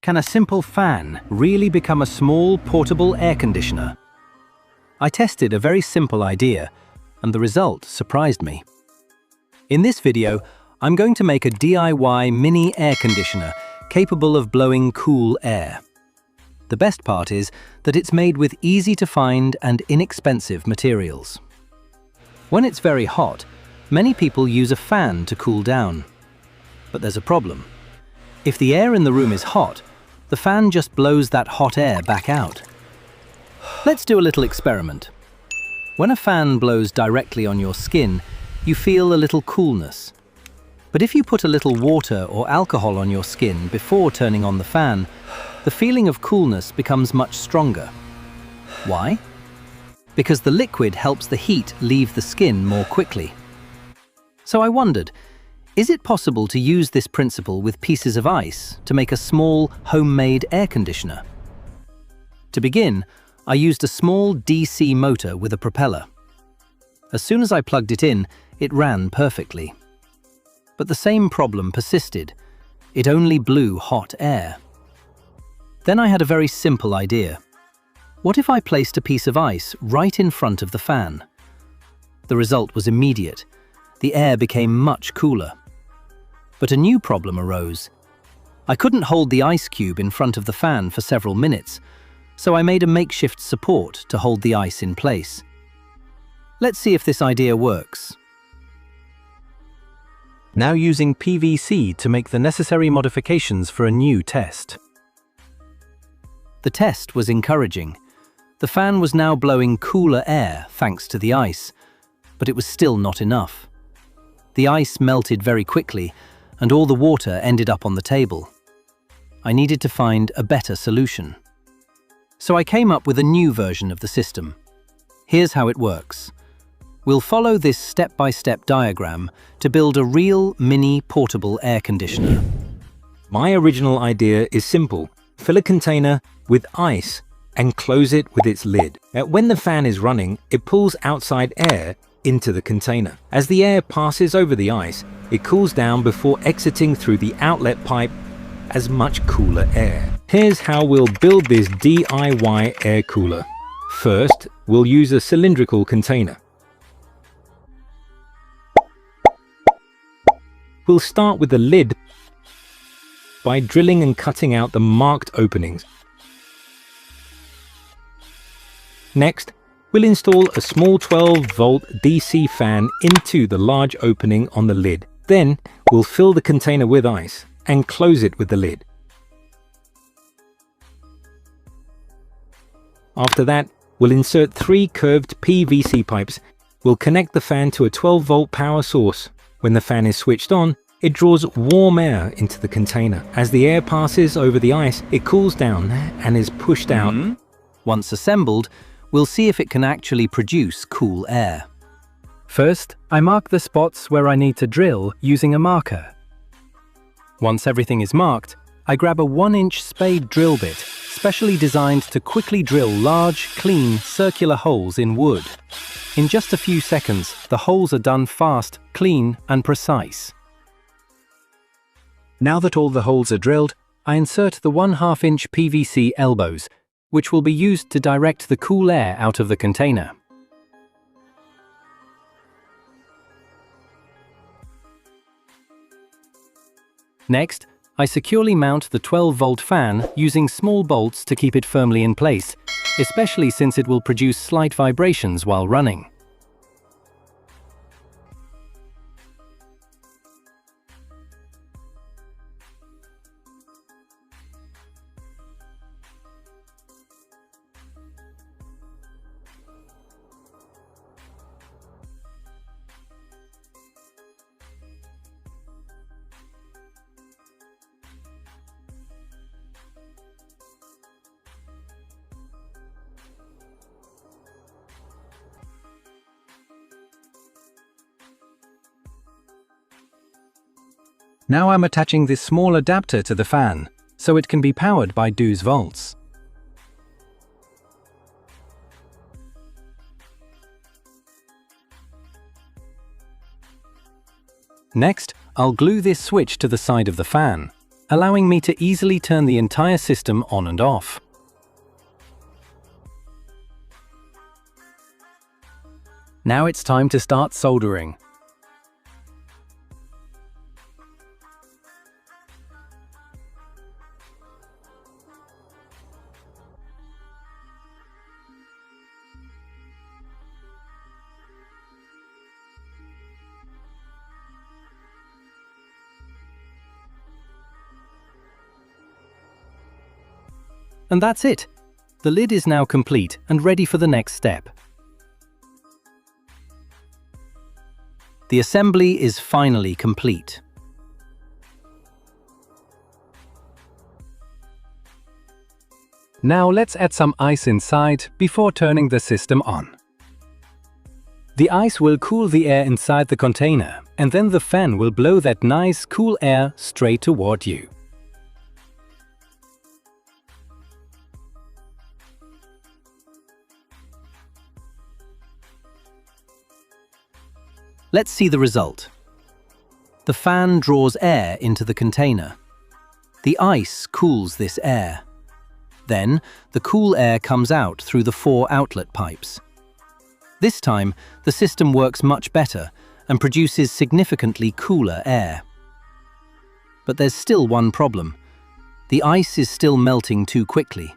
Can a simple fan really become a small, portable air conditioner? I tested a very simple idea, and the result surprised me. In this video, I'm going to make a DIY mini air conditioner capable of blowing cool air. The best part is that it's made with easy-to-find and inexpensive materials. When it's very hot, many people use a fan to cool down. But there's a problem. If the air in the room is hot, the fan just blows that hot air back out. Let's do a little experiment. When a fan blows directly on your skin, you feel a little coolness. But if you put a little water or alcohol on your skin before turning on the fan, the feeling of coolness becomes much stronger. Why? Because the liquid helps the heat leave the skin more quickly. So I wondered, is it possible to use this principle with pieces of ice to make a small, homemade air conditioner? To begin, I used a small DC motor with a propeller. As soon as I plugged it in, it ran perfectly. But the same problem persisted. It only blew hot air. Then I had a very simple idea. What if I placed a piece of ice right in front of the fan? The result was immediate. The air became much cooler. But a new problem arose. I couldn't hold the ice cube in front of the fan for several minutes, so I made a makeshift support to hold the ice in place. Let's see if this idea works. Now using PVC to make the necessary modifications for a new test. The test was encouraging. The fan was now blowing cooler air thanks to the ice, but it was still not enough. The ice melted very quickly, and all the water ended up on the table. I needed to find a better solution. So I came up with a new version of the system. Here's how it works. We'll follow this step-by-step diagram to build a real mini portable air conditioner. My original idea is simple. Fill a container with ice and close it with its lid. When the fan is running, it pulls outside air into the container. As the air passes over the ice, it cools down before exiting through the outlet pipe as much cooler air. Here's how we'll build this DIY air cooler. First, we'll use a cylindrical container. We'll start with the lid by drilling and cutting out the marked openings. Next, we'll install a small 12-volt DC fan into the large opening on the lid. Then, we'll fill the container with ice and close it with the lid. After that, we'll insert 3 curved PVC pipes. We'll connect the fan to a 12-volt power source. When the fan is switched on, it draws warm air into the container. As the air passes over the ice, it cools down and is pushed out. Once assembled, we'll see if it can actually produce cool air. First, I mark the spots where I need to drill using a marker. Once everything is marked, I grab a 1-inch spade drill bit, specially designed to quickly drill large, clean, circular holes in wood. In just a few seconds, the holes are done fast, clean, and precise. Now that all the holes are drilled, I insert the 1/2-inch PVC elbows, which will be used to direct the cool air out of the container. Next, I securely mount the 12-volt fan using small bolts to keep it firmly in place, especially since it will produce slight vibrations while running. Now I'm attaching this small adapter to the fan, so it can be powered by 12 volts. Next, I'll glue this switch to the side of the fan. allowing me to easily turn the entire system on and off. Now it's time to start soldering. And that's it. The lid is now complete and ready for the next step. The assembly is finally complete. Now let's add some ice inside before turning the system on. The ice will cool the air inside the container, and then the fan will blow that nice, cool air straight toward you. Let's see the result. The fan draws air into the container. The ice cools this air. Then, the cool air comes out through the 4 outlet pipes. This time, the system works much better and produces significantly cooler air. But there's still one problem. The ice is still melting too quickly.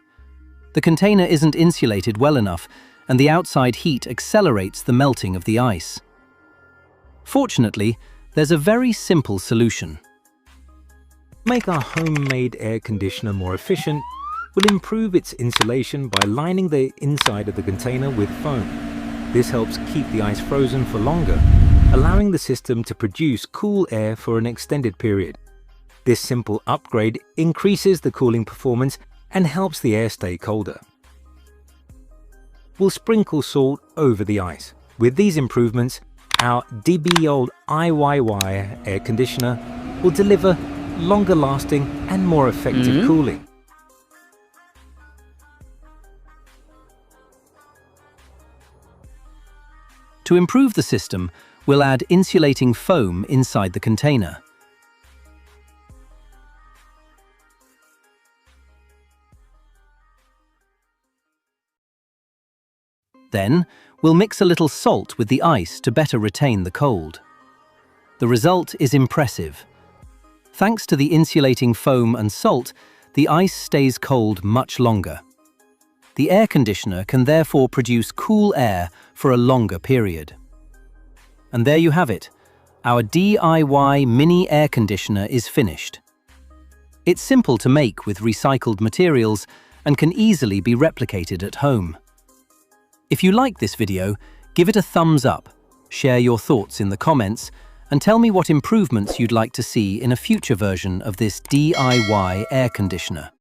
The container isn't insulated well enough, and the outside heat accelerates the melting of the ice. Fortunately, there's a very simple solution. Make our homemade air conditioner more efficient. We'll improve its insulation by lining the inside of the container with foam. This helps keep the ice frozen for longer, allowing the system to produce cool air for an extended period. This simple upgrade increases the cooling performance and helps the air stay colder. We'll sprinkle salt over the ice. With these improvements, our DB IYY air conditioner will deliver longer lasting and more effective cooling. To improve the system, we'll add insulating foam inside the container. Then, we'll mix a little salt with the ice to better retain the cold. The result is impressive. Thanks to the insulating foam and salt, the ice stays cold much longer. The air conditioner can therefore produce cool air for a longer period. And there you have it. Our DIY mini air conditioner is finished. It's simple to make with recycled materials and can easily be replicated at home. If you like this video, give it a thumbs up, share your thoughts in the comments, and tell me what improvements you'd like to see in a future version of this DIY air conditioner.